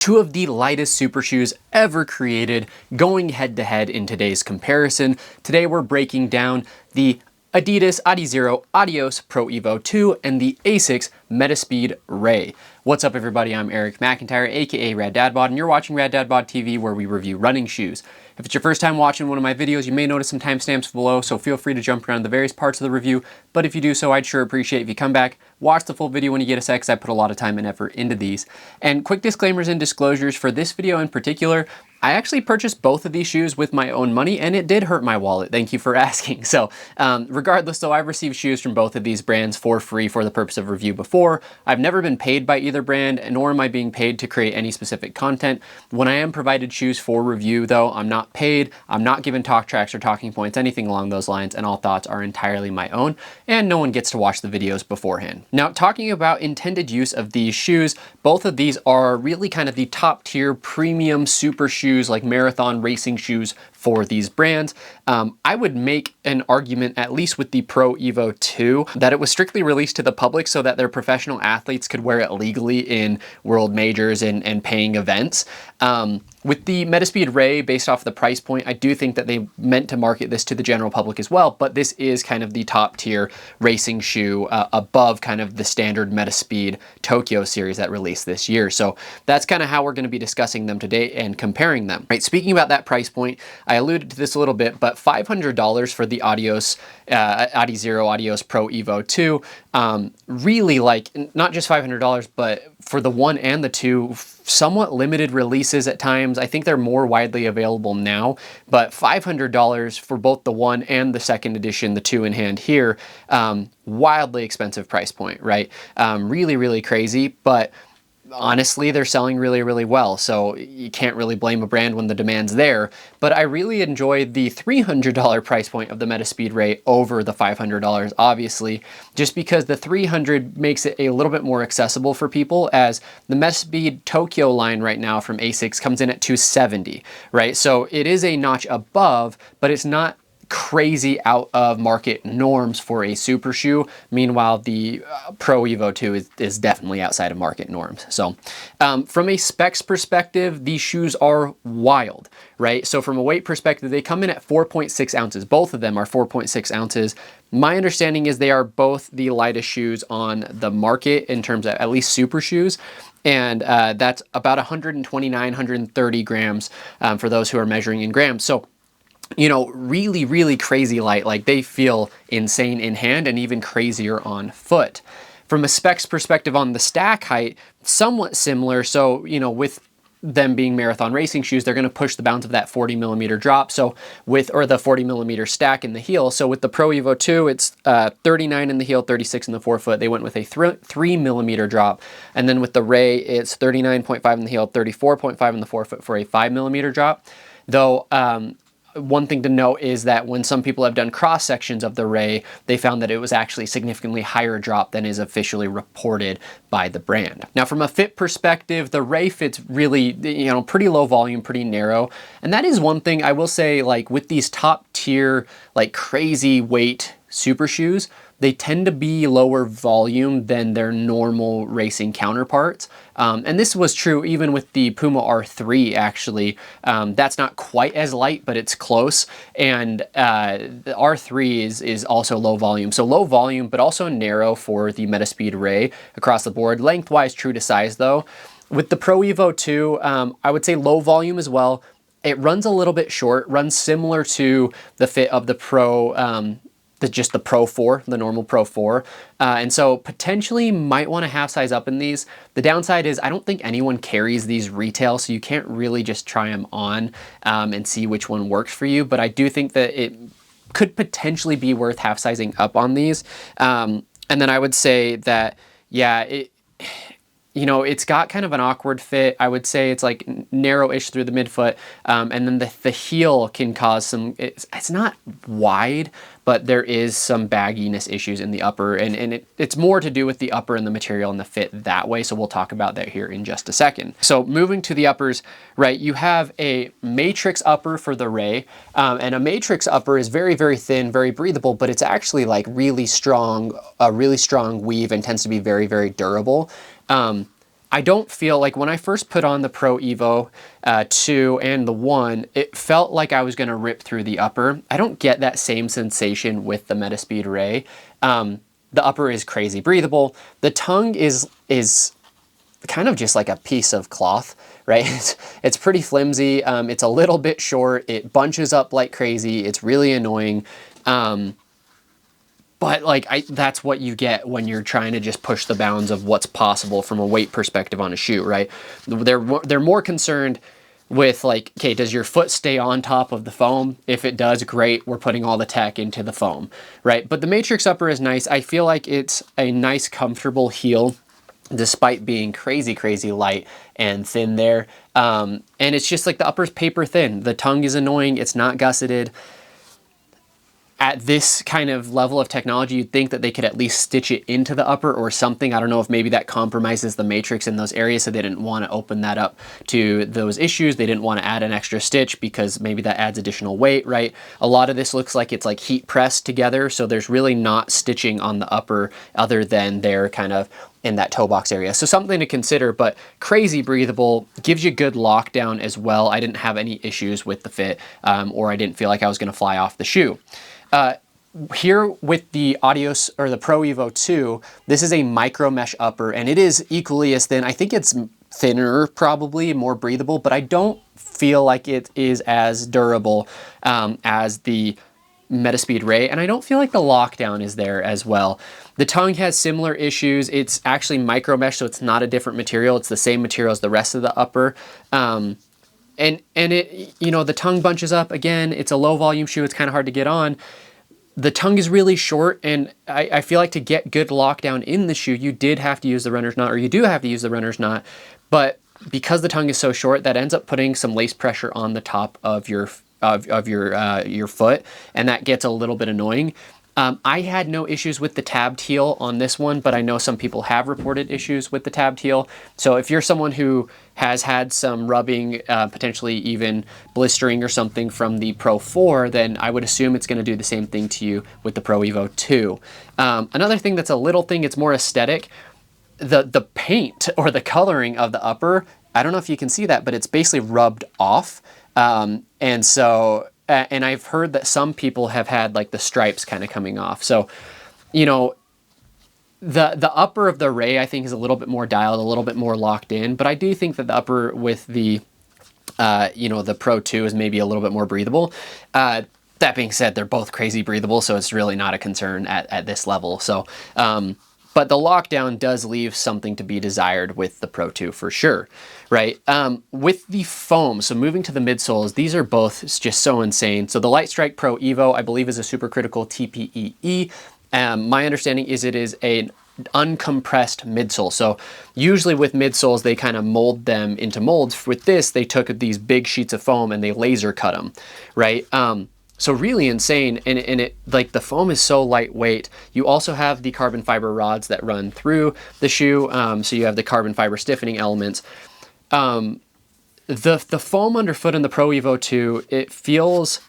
Two of the lightest super shoes ever created, going head to head in today's comparison. Today we're breaking down the Adidas Adizero Adios Pro Evo 2 and the ASICS Metaspeed Ray. What's up everybody, I'm Eric McIntyre, aka Rad Dad Bod, and you're watching Rad Dad Bod TV, where we review running shoes. If it's your first time watching one of my videos, you may notice some timestamps below, so feel free to jump around the various parts of the review, but if you do so, I'd sure appreciate if you come back, watch the full video when you get a sec, 'cause I put a lot of time and effort into these. And quick disclaimers and disclosures for this video in particular, I actually purchased both of these shoes with my own money, and it did hurt my wallet. Thank you for asking. So regardless though, I've received shoes from both of these brands for free for the purpose of review before. I've never been paid by either brand, nor am I being paid to create any specific content. When I am provided shoes for review though, I'm not paid, I'm not given talk tracks or talking points, anything along those lines, and all thoughts are entirely my own, and no one gets to watch the videos beforehand. Now, talking about intended use of these shoes, both of these are really kind of the top tier premium super shoes, like marathon racing shoes for these brands. I would make an argument, at least with the Pro Evo 2, that it was strictly released to the public so that their professional athletes could wear it legally in world majors and paying events. With the Metaspeed Ray, based off the price point, I do think that they meant to market this to the general public as well, but this is kind of the top tier racing shoe above kind of the standard Metaspeed Tokyo series that released this year. So that's kind of how we're going to be discussing them today and comparing them. Right, speaking about that price point, I alluded to this a little bit, but $500 for the Adios, Adizero Adios Pro Evo 2, really, like, not just $500, but for the 1 and the 2, somewhat limited releases at times. I think they're more widely available now, but $500 for both the 1 and the 2nd edition, the 2 in hand here, wildly expensive price point, right? Really, really crazy, but honestly, they're selling really, really well, so you can't really blame a brand when the demand's there. But I really enjoy the $300 price point of the Metaspeed Ray over the $500, obviously, just because the $300 makes it a little bit more accessible for people, as the Metaspeed Tokyo line right now from ASICS comes in at $270, right? So it is a notch above, but it's not crazy out of market norms for a super shoe. Meanwhile, the Pro Evo 2 is definitely outside of market norms. So from a specs perspective, these shoes are wild, right? So from a weight perspective, they come in at 4.6 ounces. Both of them are 4.6 ounces. My understanding is they are both the lightest shoes on the market in terms of at least super shoes. And that's about 129, 130 grams for those who are measuring in grams. So, you know, really, really crazy light. Like, they feel insane in hand and even crazier on foot. From a specs perspective on the stack height, somewhat similar. So, you know, with them being marathon racing shoes, they're going to push the bounds of that 40 millimeter drop. So or the 40 millimeter stack in the heel. So with the Pro Evo 2, it's 39 in the heel, 36 in the forefoot. They went with a 3 millimeter drop. And then with the Ray, it's 39.5 in the heel, 34.5 in the forefoot for a 5 millimeter drop. Though, one thing to note is that when some people have done cross sections of the Ray, they found that it was actually significantly higher drop than is officially reported by the brand. Now, from a fit perspective, the Ray fits really, you know, pretty low volume, pretty narrow. And that is one thing I will say, like, with these top tier, like, crazy weight super shoes, they tend to be lower volume than their normal racing counterparts. And this was true even with the Puma R3, actually. That's not quite as light, but it's close. And the R3 is also low volume. So low volume, but also narrow for the Metaspeed Ray across the board. Lengthwise, true to size though. With the Pro Evo 2, I would say low volume as well. It runs a little bit short, runs similar to the fit of the Pro, just the Pro 4, the normal Pro 4. And so potentially might want to half size up in these. The downside is I don't think anyone carries these retail, so you can't really just try them on and see which one works for you. But I do think that it could potentially be worth half sizing up on these. And then I would say that, yeah, you know, it's got kind of an awkward fit. I would say it's like narrow-ish through the midfoot, and then the heel can cause some, it's not wide, but there is some bagginess issues in the upper, and it's more to do with the upper and the material and the fit that way, so we'll talk about that here in just a second. So moving to the uppers, right, you have a matrix upper for the Ray, and a matrix upper is very, very thin, very breathable, but it's actually like really strong, a really strong weave, and tends to be very, very durable. I don't feel like when I first put on the Pro Evo 2 and the 1, it felt like I was going to rip through the upper. I don't get that same sensation with the Metaspeed Ray. The upper is crazy breathable. The tongue is kind of just like a piece of cloth, right? It's pretty flimsy. It's a little bit short. It bunches up like crazy. It's really annoying. But like that's what you get when you're trying to just push the bounds of what's possible from a weight perspective on a shoe, right? They're more concerned with like, okay, does your foot stay on top of the foam? If it does, great, we're putting all the tech into the foam, right? But the Matrix upper is nice. I feel like it's a nice, comfortable heel, despite being crazy, crazy light and thin there. And it's just like the upper's paper thin. The tongue is annoying. It's not gusseted. At this kind of level of technology, you'd think that they could at least stitch it into the upper or something. I don't know if maybe that compromises the Matrix in those areas, so they didn't want to open that up to those issues. They didn't want to add an extra stitch because maybe that adds additional weight, right? A lot of this looks like it's like heat pressed together, so there's really not stitching on the upper other than they're kind of in that toe box area. So something to consider, but crazy breathable, gives you good lockdown as well. I didn't have any issues with the fit, or I didn't feel like I was going to fly off the shoe. Here with the Adios or the Pro Evo 2, this is a micro mesh upper, and it is equally as thin. I think it's thinner, probably more breathable, but I don't feel like it is as durable as the Metaspeed Ray, and I don't feel like the lockdown is there as well. The tongue has similar issues. It's actually micro mesh, so it's not a different material. It's the same material as the rest of the upper. And it, you know, the tongue bunches up. Again, it's a low volume shoe. It's kind of hard to get on. The tongue is really short, and I feel like to get good lockdown in the shoe, you did have to use the runner's knot, or you do have to use the runner's knot. But because the tongue is so short, that ends up putting some lace pressure on the top of your foot, and that gets a little bit annoying. I had no issues with the tabbed heel on this one, but I know some people have reported issues with the tabbed heel. So if you're someone who has had some rubbing, potentially even blistering or something from the Pro 4, then I would assume it's going to do the same thing to you with the Pro Evo 2. Another thing that's a little thing, it's more aesthetic. The paint or the coloring of the upper, I don't know if you can see that, but it's basically rubbed off. And so... and I've heard that some people have had like the stripes kind of coming off. So, you know, the upper of the Ray, I think, is a little bit more dialed, a little bit more locked in. But I do think that the upper with the, you know, the Pro 2 is maybe a little bit more breathable. That being said, they're both crazy breathable, so it's really not a concern at this level. So, but the lockdown does leave something to be desired with the Pro 2 for sure, right? With the foam, so moving to the midsoles, these are both just so insane. So the Lightstrike Pro Evo, I believe, is a supercritical TPEE. My understanding is it is an uncompressed midsole. So usually with midsoles, they kind of mold them into molds. With this, they took these big sheets of foam and they laser cut them, right? So really insane, and it like the foam is so lightweight. You also have the carbon fiber rods that run through the shoe, so you have the carbon fiber stiffening elements. The foam underfoot in the Pro Evo 2, it feels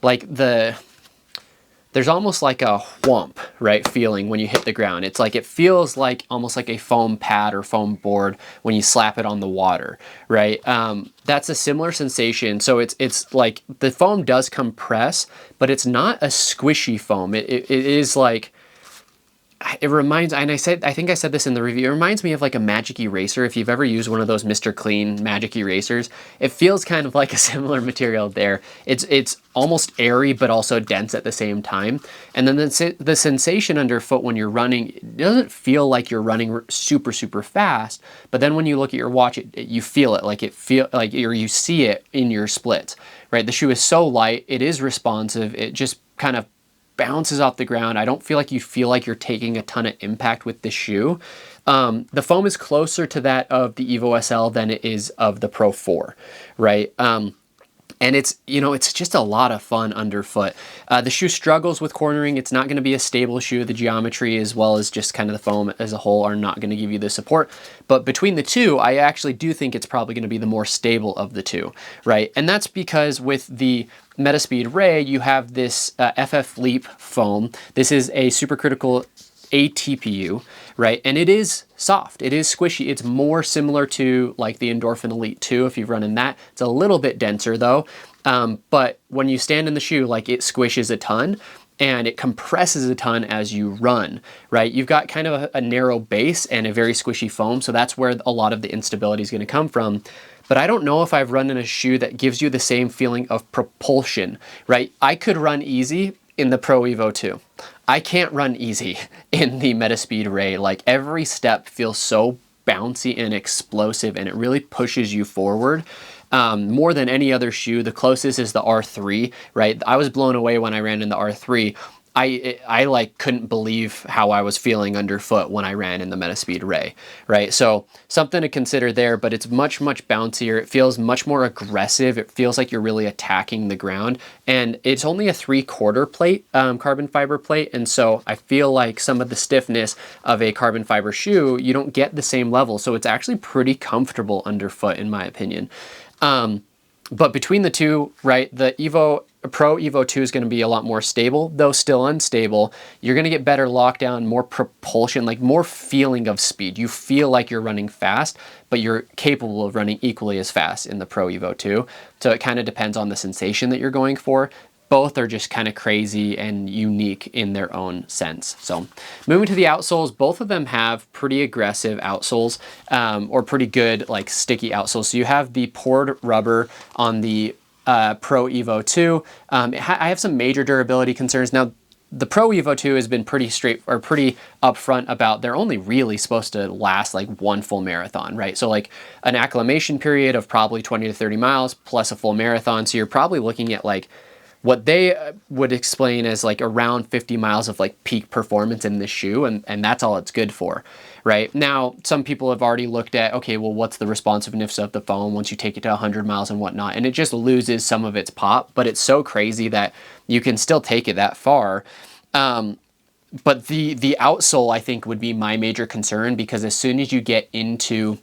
like there's almost like a whomp, right, feeling when you hit the ground. It's like, it feels like almost like a foam pad or foam board when you slap it on the water, right? That's a similar sensation. So it's like the foam does compress, but it's not a squishy foam. It is like, it reminds, and I think I said this in the review, it reminds me of like a magic eraser. If you've ever used one of those Mr. Clean magic erasers, it feels kind of like a similar material there. It's almost airy, but also dense at the same time. And then the sensation underfoot when you're running, it doesn't feel like you're running super, super fast, but then when you look at your watch, you feel it, or you see it in your splits, right? The shoe is so light, it is responsive, it just kind of bounces off the ground. I don't feel like you're taking a ton of impact with the shoe. The foam is closer to that of the Evo SL than it is of the Pro 4, right? And it's, you know, it's just a lot of fun underfoot. The shoe struggles with cornering. It's not going to be a stable shoe. The geometry as well as just kind of the foam as a whole are not going to give you the support. But between the two, I actually do think it's probably going to be the more stable of the two, right? And that's because with the Metaspeed Ray, you have this FF Leap foam. This is a supercritical a TPU, right? And it is soft, it is squishy. It's more similar to like the Endorphin Elite 2 if you've run in that. It's a little bit denser though. But when you stand in the shoe, like it squishes a ton and it compresses a ton as you run, right? You've got kind of a narrow base and a very squishy foam, so that's where a lot of the instability is going to come from. But I don't know if I've run in a shoe that gives you the same feeling of propulsion, right? I could run easy in the Pro Evo 2. I can't run easy in the Metaspeed Ray. Like every step feels so bouncy and explosive, and it really pushes you forward. More than any other shoe. The closest is the R3, right? I was blown away when I ran in the R3. I like couldn't believe how I was feeling underfoot when I ran in the Metaspeed Ray, right? So something to consider there, but it's much, much bouncier. It feels much more aggressive. It feels like you're really attacking the ground, and it's only a 3/4 plate, carbon fiber plate. And so I feel like some of the stiffness of a carbon fiber shoe, you don't get the same level. So it's actually pretty comfortable underfoot in my opinion. But between the two, right, the Pro Evo 2 is going to be a lot more stable, though still unstable. You're going to get better lockdown, more propulsion, like more feeling of speed. You feel like you're running fast, but you're capable of running equally as fast in the Pro Evo 2. So it kind of depends on the sensation that you're going for. Both are just kind of crazy and unique in their own sense. So moving to the outsoles, both of them have pretty aggressive outsoles, or pretty good like sticky outsoles. So you have the poured rubber on the Pro Evo 2. I have some major durability concerns. Now, the Pro Evo 2 has been pretty pretty upfront about they're only really supposed to last like one full marathon, right? So like an acclimation period of probably 20 to 30 miles plus a full marathon. So you're probably looking at like what they would explain as like around 50 miles of like peak performance in this shoe, and that's all it's good for, right? Now, some people have already looked at, okay, well, what's the responsiveness of the foam once you take it to 100 miles and whatnot, and it just loses some of its pop, but it's so crazy that you can still take it that far. But the outsole, I think, would be my major concern, because as soon as you get into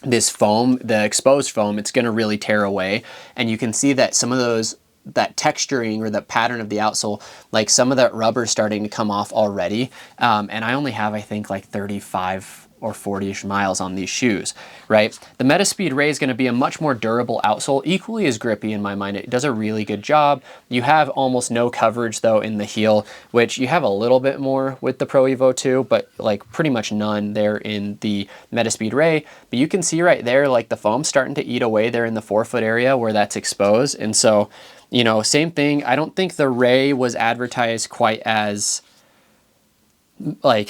this foam, the exposed foam, it's going to really tear away, and you can see that some of that texturing or the pattern of the outsole, like some of that rubber is starting to come off already. And I only have, I think, like 35 or 40-ish miles on these shoes, right? The Metaspeed Ray is going to be a much more durable outsole, equally as grippy in my mind. It does a really good job. You have almost no coverage though in the heel, which you have a little bit more with the Pro Evo 2, but like pretty much none there in the Metaspeed Ray. But you can see right there, like the foam's starting to eat away there in the forefoot area where that's exposed. And so, you know, same thing. I don't think the Ray was advertised quite as like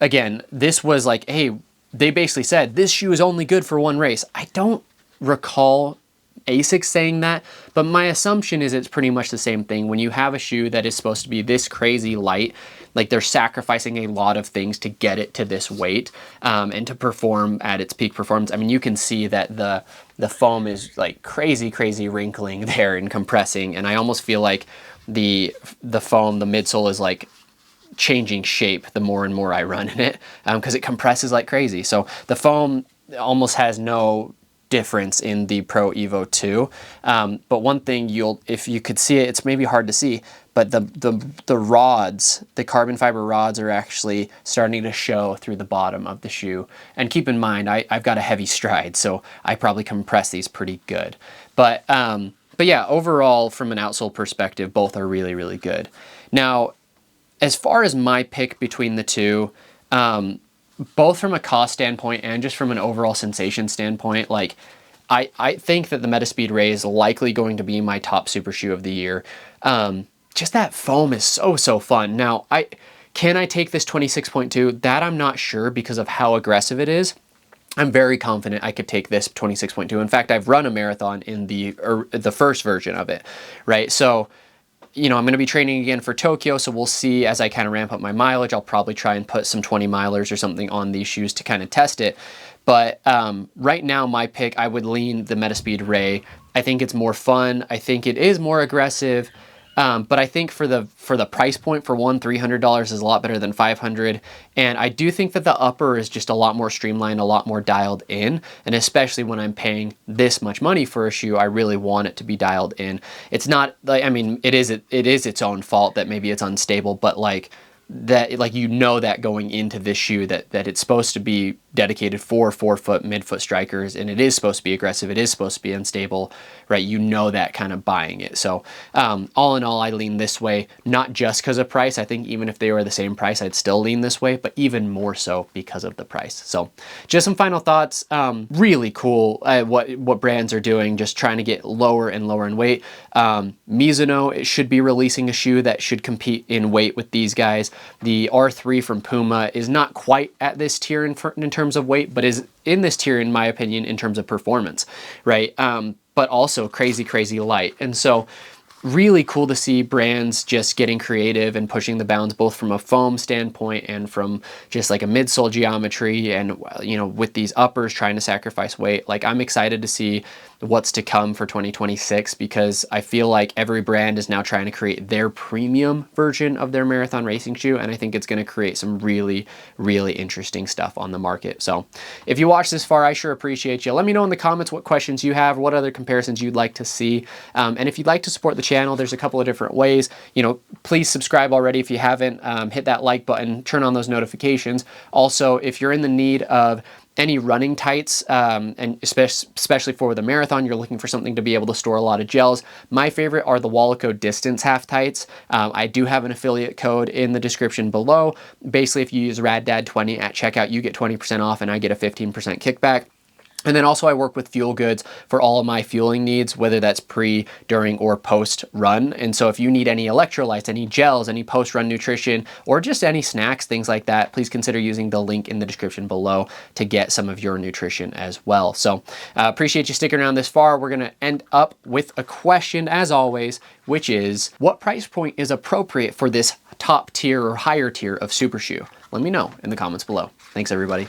again, this was like, hey, they basically said this shoe is only good for one race. I don't recall ASICS saying that, but my assumption is it's pretty much the same thing. When you have a shoe that is supposed to be this crazy light, like they're sacrificing a lot of things to get it to this weight, and to perform at its peak performance. I mean, you can see that the foam is like crazy wrinkling there and compressing, and I almost feel like the foam, the midsole, is like changing shape the more and more I run in it, because it compresses like crazy. So the foam almost has no difference in the Pro Evo 2. But one thing if you could see it, it's maybe hard to see, but the rods, the carbon fiber rods, are actually starting to show through the bottom of the shoe. And keep in mind, I've got a heavy stride, so I probably compress these pretty good. But yeah, overall, from an outsole perspective, both are really good. Now, as far as my pick between the two, both from a cost standpoint and just from an overall sensation standpoint, like I think that the Metaspeed Ray is likely going to be my top super shoe of the year. Just that foam is so fun. Now, can I take this 26.2? That I'm not sure because of how aggressive it is. I'm very confident I could take this 26.2. In fact, I've run a marathon in the first version of it, right? So, you know, I'm going to be training again for Tokyo, so we'll see as I kind of ramp up my mileage. I'll probably try and put some 20 milers or something on these shoes to kind of test it. But right now, my pick, I would lean the Metaspeed Ray. I think it's more fun. I think it is more aggressive. But I think for the price point, for one, $300 is a lot better than $500. And I do think that the upper is just a lot more streamlined, a lot more dialed in. And especially when I'm paying this much money for a shoe, I really want it to be dialed in. It's not like, I mean, it is its own fault that maybe it's unstable, but like that, like, you know that going into this shoe that it's supposed to be dedicated for 4-foot midfoot strikers, and it is supposed to be aggressive, it is supposed to be unstable, right? You know that kind of buying it. So all in all, I lean this way, not just because of price. I think even if they were the same price, I'd still lean this way, but even more so because of the price. So just some final thoughts. Really cool what brands are doing, just trying to get lower and lower in weight. Mizuno should be releasing a shoe that should compete in weight with these guys. The R3 from Puma is not quite at this tier in terms of weight, but is in this tier, in my opinion, in terms of performance, right? But also crazy, crazy light. And so really cool to see brands just getting creative and pushing the bounds, both from a foam standpoint and from just like a midsole geometry, and, you know, with these uppers trying to sacrifice weight. Like, I'm excited to see what's to come for 2026, because I feel like every brand is now trying to create their premium version of their marathon racing shoe, and I think it's going to create some really, really interesting stuff on the market. So if you watched this far, I sure appreciate you. Let me know in the comments what questions you have, what other comparisons you'd like to see, and if you'd like to support the channel, there's a couple of different ways. You know, please subscribe already if you haven't. Hit that like button, turn on those notifications. Also, if you're in the need of any running tights, and especially for the marathon, you're looking for something to be able to store a lot of gels, my favorite are the Wallaco Distance half tights. I do have an affiliate code in the description below. Basically, if you use RADDAD20 at checkout, you get 20% off and I get a 15% kickback. And then also I work with Fuel Goods for all of my fueling needs, whether that's pre, during, or post run. And so if you need any electrolytes, any gels, any post run nutrition, or just any snacks, things like that, please consider using the link in the description below to get some of your nutrition as well. So appreciate you sticking around this far. We're going to end up with a question as always, which is, what price point is appropriate for this top tier or higher tier of super shoe? Let me know in the comments below. Thanks everybody.